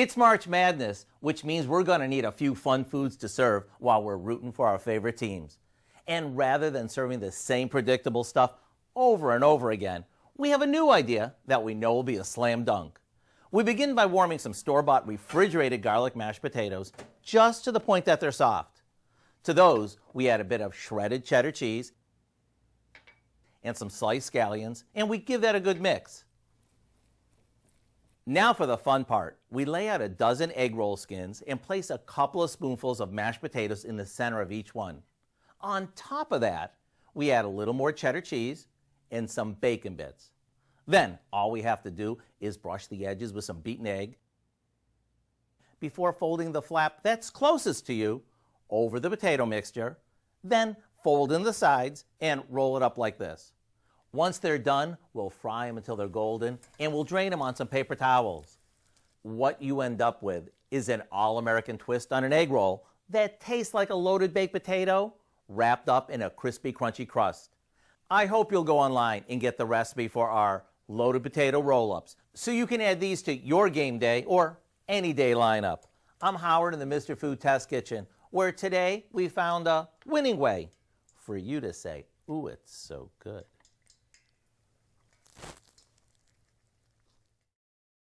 It's March Madness, which means we're going to need a few fun foods to serve while we're rooting for our favorite teams. And rather than serving the same predictable stuff over and over again, we have a new idea that we know will be a slam dunk. We begin by warming some store-bought refrigerated garlic mashed potatoes just to the point that they're soft. To those, we add a bit of shredded cheddar cheese and some sliced scallions, and we give that a good mix. Now for the fun part. We lay out a dozen egg roll skins and place a couple of spoonfuls of mashed potatoes in the center of each one. On top of that, we add a little more cheddar cheese and some bacon bits. Then all we have to do is brush the edges with some beaten egg before folding the flap that's closest to you over the potato mixture. Then fold in the sides and roll it up like this. Once they're done, we'll fry them until they're golden, and we'll drain them on some paper towels. What you end up with is an all-American twist on an egg roll that tastes like a loaded baked potato wrapped up in a crispy, crunchy crust. I hope you'll go online and get the recipe for our loaded potato roll-ups so you can add these to your game day or any day lineup. I'm Howard in the Mr. Food Test Kitchen, where today we found a winning way for you to say, "Ooh, it's so good."